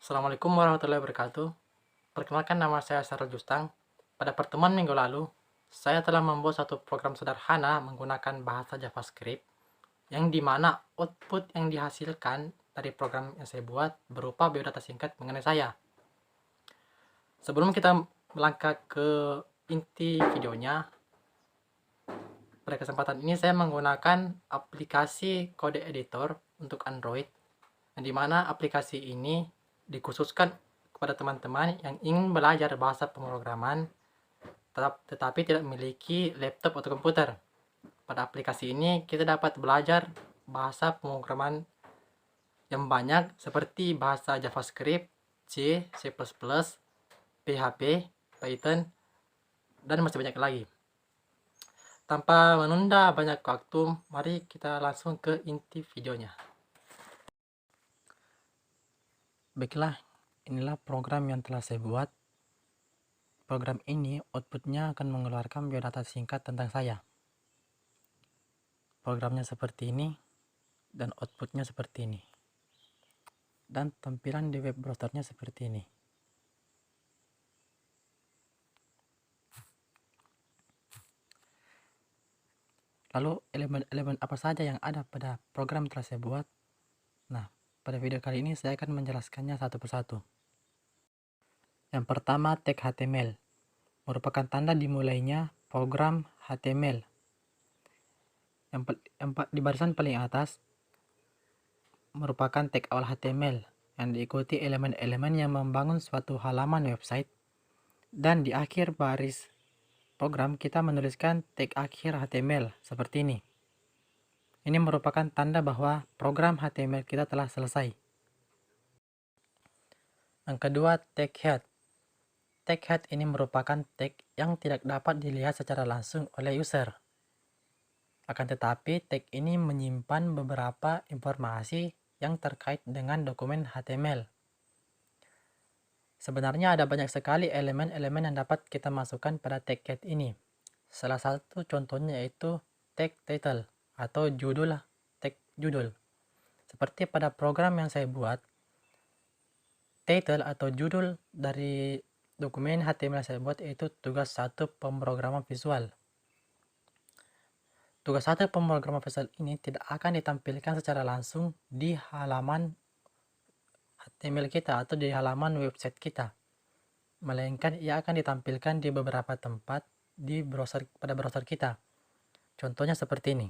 Assalamualaikum warahmatullahi wabarakatuh. Perkenalkan, nama saya Sarul Justang. Pada pertemuan minggu lalu, saya telah membuat satu program sederhana menggunakan bahasa JavaScript, yang dimana output yang dihasilkan dari program yang saya buat berupa biodata singkat mengenai saya. Sebelum kita melangkah ke inti videonya, pada kesempatan ini saya menggunakan aplikasi kode editor untuk Android, yang dimana aplikasi ini dikhususkan kepada teman-teman yang ingin belajar bahasa pemrograman tetapi tidak memiliki laptop atau komputer. Pada aplikasi ini kita dapat belajar bahasa pemrograman yang banyak seperti bahasa JavaScript, C, C++, PHP, Python, dan masih banyak lagi. Tanpa menunda banyak waktu, mari kita langsung ke inti videonya. Baiklah, inilah program yang telah saya buat. Program ini outputnya akan mengeluarkan biodata singkat tentang saya. Programnya seperti ini, dan outputnya seperti ini. Dan tampilan di web browsernya seperti ini. Lalu elemen-elemen apa saja yang ada pada program yang telah saya buat? Nah, pada video kali ini saya akan menjelaskannya satu persatu. Yang pertama, tag HTML merupakan tanda dimulainya program HTML. Di barisan paling atas merupakan tag awal HTML yang diikuti elemen-elemen yang membangun suatu halaman website, dan di akhir baris program kita menuliskan tag akhir HTML seperti ini. Ini merupakan tanda bahwa program HTML kita telah selesai. Yang kedua, tag head. Tag head ini merupakan tag yang tidak dapat dilihat secara langsung oleh user. Akan tetapi, tag ini menyimpan beberapa informasi yang terkait dengan dokumen HTML. Sebenarnya ada banyak sekali elemen-elemen yang dapat kita masukkan pada tag head ini. Salah satu contohnya yaitu tag title atau tag judul. Seperti pada program yang saya buat, title atau judul dari dokumen HTML yang saya buat yaitu tugas 1 pemrograman visual. Tugas 1 pemrograman visual ini tidak akan ditampilkan secara langsung di halaman HTML kita atau di halaman website kita, melainkan ia akan ditampilkan di beberapa tempat di pada browser kita. Contohnya seperti ini.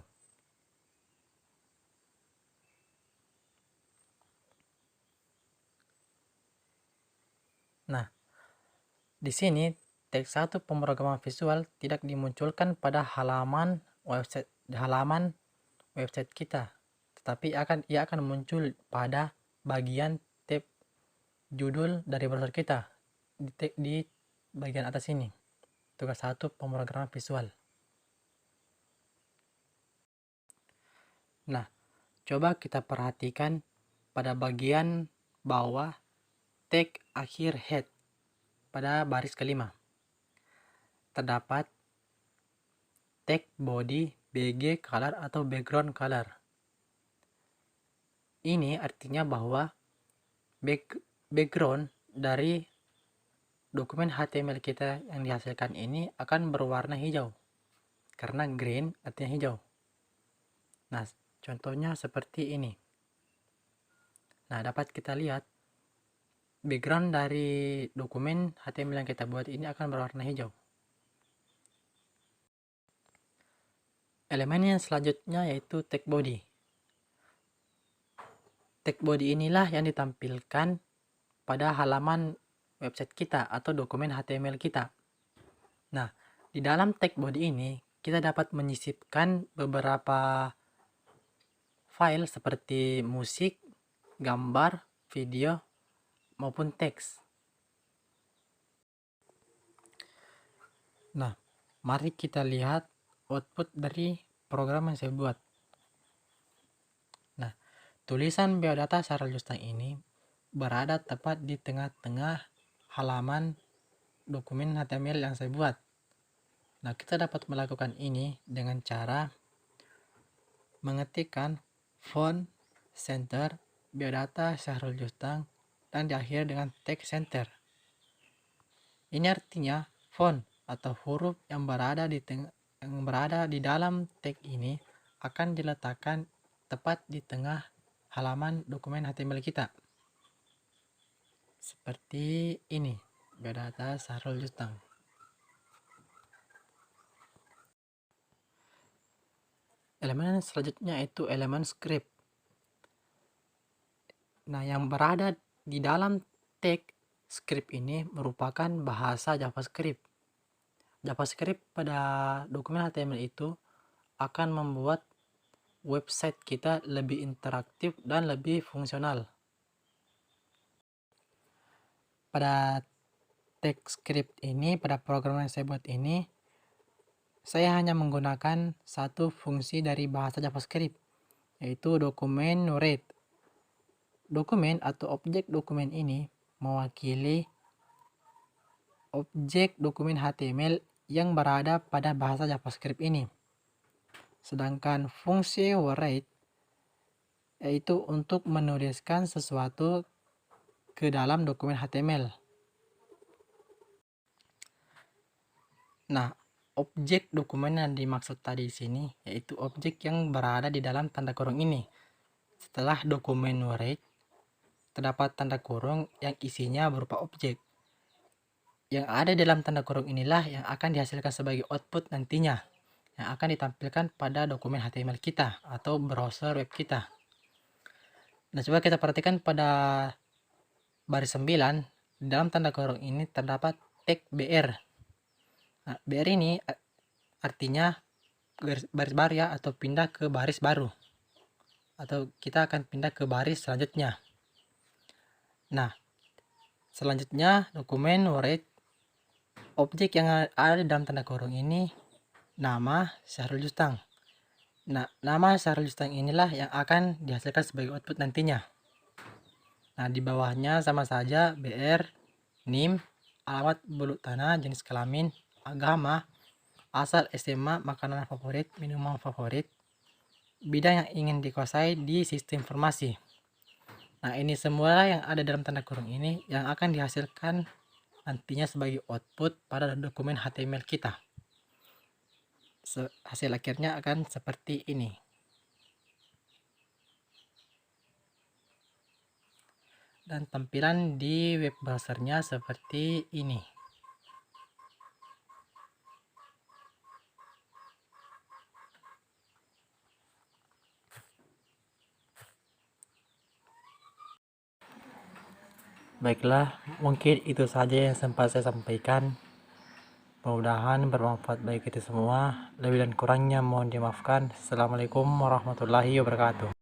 Nah, di sini tag 1 pemrograman visual tidak dimunculkan pada halaman website kita, tetapi ia akan muncul pada bagian tab judul dari browser kita di bagian atas ini. Tugas 1 pemrograman visual. Nah, coba kita perhatikan pada bagian bawah tag akhir head pada baris kelima. Terdapat tag body BG color atau background color. Ini artinya bahwa background dari dokumen HTML kita yang dihasilkan ini akan berwarna hijau, karena green artinya hijau. Nah, contohnya seperti ini. Nah, dapat kita lihat background dari dokumen HTML yang kita buat ini akan berwarna hijau. Elemen yang selanjutnya yaitu tag body. Tag body inilah yang ditampilkan pada halaman website kita atau dokumen HTML kita. Nah, di dalam tag body ini kita dapat menyisipkan beberapa file seperti musik, gambar, video, maupun teks. Nah, mari kita lihat output dari program yang saya buat. Nah, tulisan biodata Sarul Justang ini berada tepat di tengah-tengah halaman dokumen HTML yang saya buat. Nah, kita dapat melakukan ini dengan cara mengetikkan font center biodata Sarul Justang dan diakhiri dengan text center. Ini artinya font atau huruf yang berada di dalam teks ini akan diletakkan tepat di tengah halaman dokumen HTML kita. Seperti ini, biodata Sahrul Justang. Elemen selanjutnya itu elemen script. Nah, yang berada di dalam teks script ini merupakan bahasa JavaScript. JavaScript pada dokumen HTML itu akan membuat website kita lebih interaktif dan lebih fungsional. Pada teks script ini, pada program yang saya buat ini, saya hanya menggunakan satu fungsi dari bahasa JavaScript, yaitu dokumen read. Dokumen atau objek dokumen ini mewakili objek dokumen HTML yang berada pada bahasa JavaScript ini. Sedangkan fungsi read yaitu untuk menuliskan sesuatu ke dalam dokumen HTML. Nah, objek dokumen yang dimaksud tadi di sini yaitu objek yang berada di dalam tanda kurung ini. Setelah dokumen read, terdapat tanda kurung yang isinya berupa objek. Yang ada dalam tanda kurung inilah yang akan dihasilkan sebagai output nantinya, yang akan ditampilkan pada dokumen HTML kita atau browser web kita. Nah, coba kita perhatikan pada baris 9, di dalam tanda kurung ini terdapat tag BR. Nah, BR ini artinya baris baru ya, atau pindah ke baris baru. Atau kita akan pindah ke baris selanjutnya. Nah, selanjutnya dokumen read, objek yang ada di dalam tanda kurung ini nama Sahrul Justang. Nah, nama Sahrul Justang inilah yang akan dihasilkan sebagai output nantinya. Nah, di bawahnya sama saja BR, NIM, alamat beluk tanah, jenis kelamin, agama, asal SMA, makanan favorit, minuman favorit, bidang yang ingin dikuasai di sistem informasi. Nah, ini semua yang ada dalam tanda kurung ini yang akan dihasilkan nantinya sebagai output pada dokumen HTML kita. Hasil akhirnya akan seperti ini. Dan tampilan di web browsernya seperti ini. Baiklah, mungkin itu saja yang sempat saya sampaikan. Mudah-mudahan bermanfaat bagi kita semua. Lebih dan kurangnya mohon dimaafkan. Assalamualaikum warahmatullahi wabarakatuh.